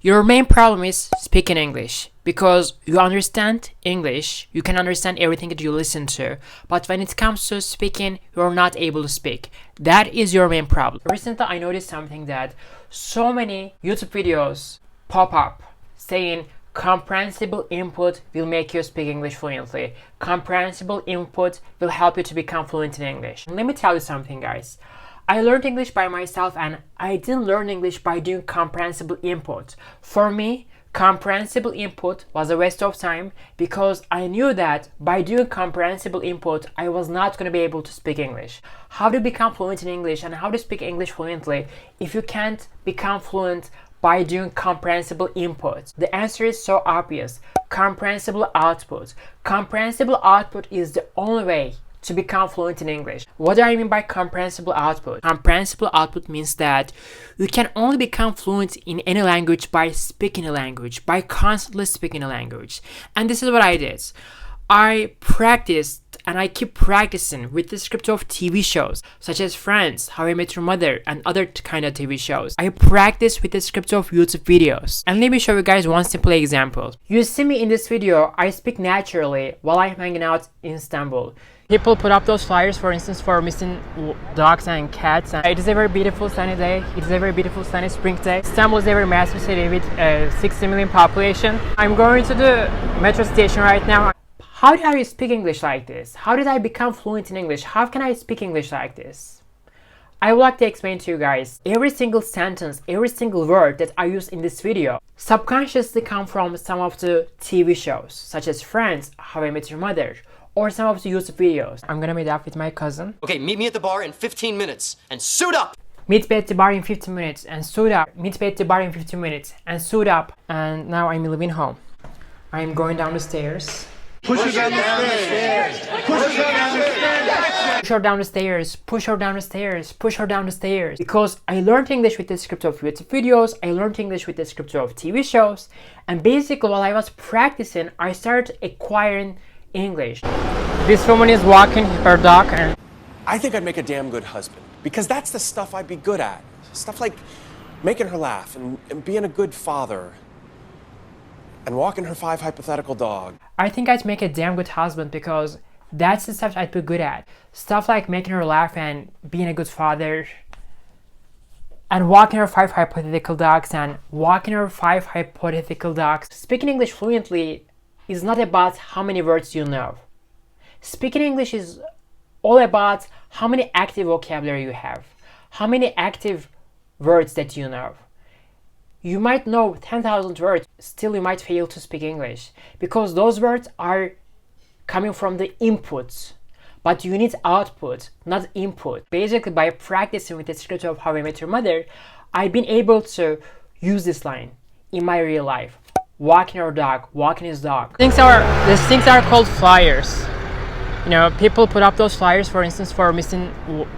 Your main problem is speaking English because you understand English, you can understand everything that you listen to, but when it comes to speaking, you're not able to speak. That is your main problem. Recently, I noticed something that so many YouTube videos pop up saying comprehensible input will make you speak English fluently. Comprehensible input will help you to become fluent in English. Let me tell you something, guys. I learned English by myself and I didn't learn English by doing comprehensible input. For me, comprehensible input was a waste of time because I knew that by doing comprehensible input, I was not going to be able to speak English. How to become fluent in English and how to speak English fluently if you can't become fluent by doing comprehensible input? The answer is so obvious. Comprehensible output. Comprehensible output is the only way to become fluent in English. What do I mean by comprehensible output? Comprehensible output means that you can only become fluent in any language by speaking a language, by constantly speaking a language. And this is what I did. I practiced and I keep practicing with the script of TV shows such as Friends, How I Met Your Mother, and other kind of TV shows. I practice with the script of YouTube videos. And let me show you guys one simple example. You see me in this video, I speak naturally while I'm hanging out in Istanbul. People put up those flyers, for instance, for missing dogs and cats. And it is a very beautiful sunny day. It is a very beautiful sunny spring day. Istanbul is a very massive city with 60 million population. I'm going to the metro station right now. How did I speak English like this? How did I become fluent in English? How can I speak English like this? I would like to explain to you guys. Every single sentence, every single word that I use in this video subconsciously come from some of the TV shows, such as Friends, How I Met Your Mother, or some of the YouTube videos. I'm gonna meet up with my cousin. Okay, meet me at the bar in 15 minutes and suit up! Meet me at the bar in 15 minutes and suit up. Meet me at the bar in 15 minutes and suit up. And now I'm leaving home. I'm going down the stairs. Push her down the stairs. Push her down the stairs. Push her down the stairs. Push her down the stairs. Push her down the stairs. Because I learned English with the script of YouTube videos. I learned English with the script of TV shows. And basically while I was practicing, I started acquiring English. This woman is walking her dog and I think I'd make a damn good husband because that's the stuff I'd be good at. Stuff like making her laugh and being a good father and walking her 5 hypothetical dog. I think I'd make a damn good husband because that's the stuff I'd be good at. Stuff like making her laugh and being a good father and walking her 5 hypothetical dogs and walking her 5 hypothetical dogs. Speaking English fluently is not about how many words you know. Speaking English is all about how many active vocabulary you have, how many active words that you know. You might know 10,000 words, still you might fail to speak English because those words are coming from the inputs, but you need output, not input. Basically, by practicing with the script of How I Met Your Mother, I've been able to use this line in my real life. Walking our dog, walking his dog. These things are called flyers. You know, people put up those flyers, for instance, for missing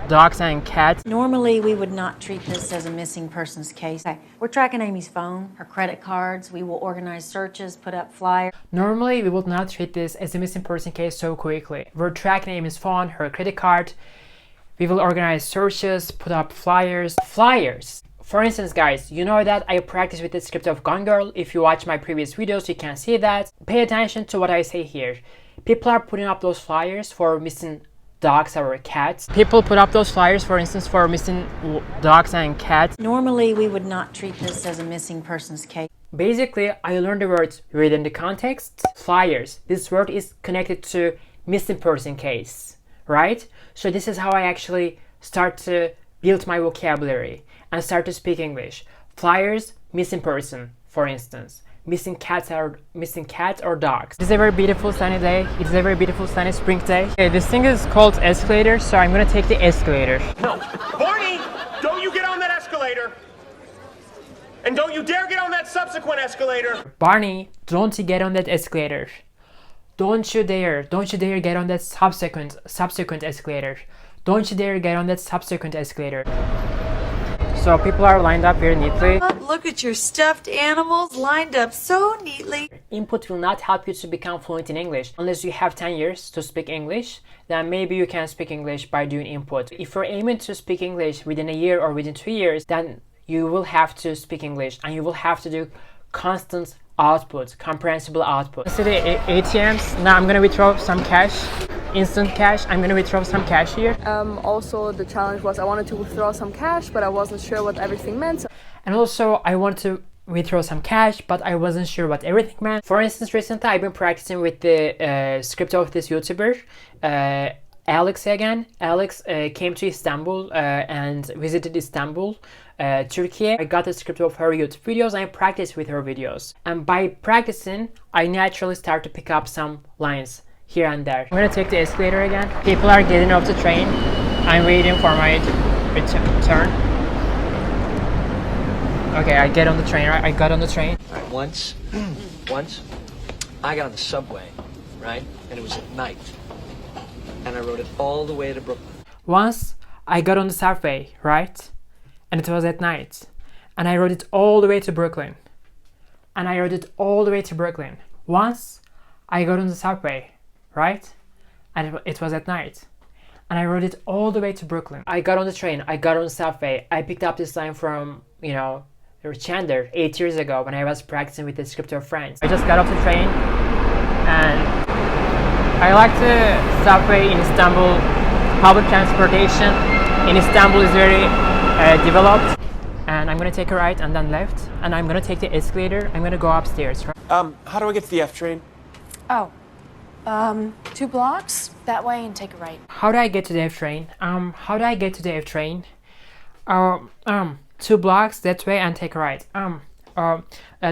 dogs and cats. Normally, we would not treat this as a missing persons case. Okay, we're tracking Amy's phone, her credit cards. We will organize searches, put up flyers. Normally, we would not treat this as a missing person case so quickly. We're tracking Amy's phone, her credit card. We will organize searches, put up flyers. Flyers! For instance, guys, you know that I practice with the script of Gone Girl. If you watch my previous videos, you can see that. Pay attention to what I say here. People are putting up those flyers for missing dogs or cats. People put up those flyers, for instance, for missing dogs and cats. Normally, we would not treat this as a missing persons case. Basically, I learned the words within the context. Flyers. This word is connected to missing person case, right? So this is how I actually start to build my vocabulary and start to speak English. Flyers, missing person, for instance. Missing cat or dogs. It is a very beautiful sunny day. It is a very beautiful sunny spring day. Okay, this thing is called escalator, so I'm gonna take the escalator. No, Barney, don't you get on that escalator. And don't you dare get on that subsequent escalator. Barney, don't you get on that escalator. Don't you dare get on that subsequent escalator. Don't you dare get on that subsequent escalator. So people are lined up very neatly. Look at your stuffed animals lined up so neatly. Input will not help you to become fluent in English. Unless you have 10 years to speak English, then maybe you can speak English by doing input. If you're aiming to speak English within a year or within 2 years, then you will have to speak English and you will have to do constant output, comprehensible output. See the ATMs. Now I'm gonna withdraw some cash, instant cash. I'm gonna withdraw some cash here. Also, the challenge was I wanted to withdraw some cash, but I wasn't sure what everything meant. And also, I want to withdraw some cash, but I wasn't sure what everything meant. For instance, recently I've been practicing with the script of this YouTuber, Alex again. Alex came to Istanbul and visited Istanbul, Turkey. I got the script of her YouTube videos and I practiced with her videos. And by practicing, I naturally start to pick up some lines here and there. I'm gonna take the escalator again. People are getting off the train. I'm waiting for my turn. Okay, I get on the train, right? I got on the train. Right, once, I got on the subway, right? And it was at night. And I rode it all the way to Brooklyn. Once, I got on the subway, right? And it was at night. And I rode it all the way to Brooklyn. And I rode it all the way to Brooklyn. Once, I got on the subway, right? And it was at night. And I rode it all the way to Brooklyn. I got on the train, I got on the subway. I picked up this line from, you know, Chandler 8 years ago when I was practicing with the script of Friends. I just got off the train and I like the subway in Istanbul. Public transportation in Istanbul is very developed. And I'm gonna take a right and then left. And I'm gonna take the escalator. I'm gonna go upstairs. How do I get to the F train? Oh, 2 blocks that way and take a right. How do I get to the F train? How do I get to the F train? 2 blocks that way and take a right.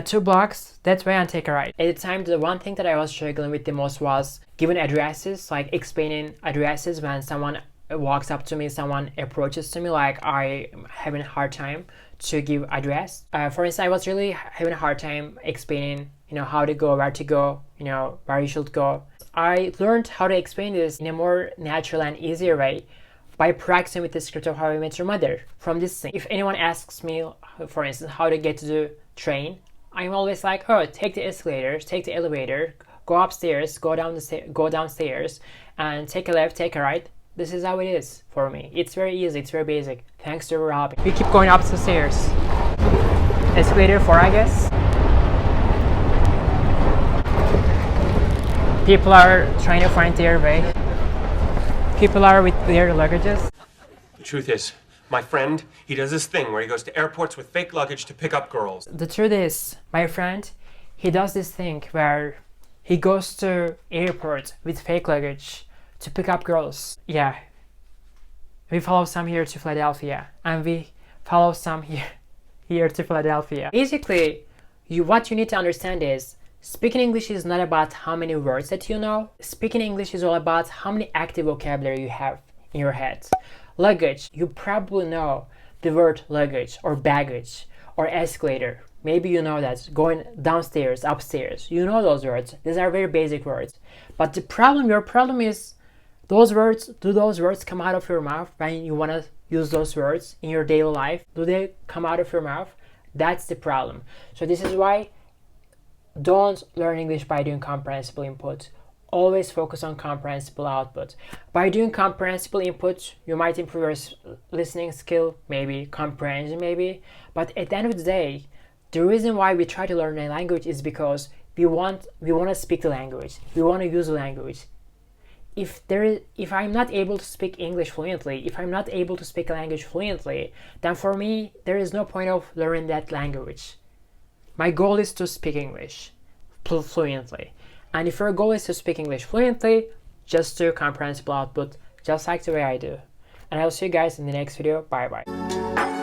2 blocks that way and take a right. At the time, the one thing that I was struggling with the most was giving addresses, like explaining addresses when someone walks up to me, someone approaches to me, like I'm having a hard time to give address. For instance, I was really having a hard time explaining, you know, how to go, where to go, you know, where you should go. I learned how to explain this in a more natural and easier way by practicing with the script of How I Met Your Mother from this thing. If anyone asks me, for instance, how to get to the train, I'm always like, oh, take the escalator, take the elevator, go upstairs, go downstairs, and take a left, take a right. This is how it is for me. It's very easy, it's very basic. Thanks to Rob. We keep going up the stairs. Escalator 4, I guess. People are trying to find their way. People are with their luggages. The truth is, my friend, he does this thing where he goes to airports with fake luggage to pick up girls. The truth is, my friend, he does this thing where he goes to airport with fake luggage to pick up girls. Yeah. We follow some here to Philadelphia, and we follow some here to Philadelphia. Basically, what you need to understand is, speaking English is not about how many words that you know. Speaking English is all about how many active vocabulary you have in your head. Luggage, you probably know the word luggage or baggage or escalator. Maybe you know that. Going downstairs, upstairs, you know those words. These are very basic words. But your problem is, do those words come out of your mouth when you want to use those words in your daily life? Do they come out of your mouth? That's the problem. So this is why don't learn English by doing comprehensible input. Always focus on comprehensible output. By doing comprehensible input, you might improve your listening skill, maybe comprehension, maybe. But at the end of the day, the reason why we try to learn a language is because we want to speak the language. We want to use the language. If I'm not able to speak English fluently, if I'm not able to speak a language fluently, then for me, there is no point of learning that language. My goal is to speak English fluently. And if your goal is to speak English fluently, just do comprehensible output, just like the way I do. And I'll see you guys in the next video. Bye bye.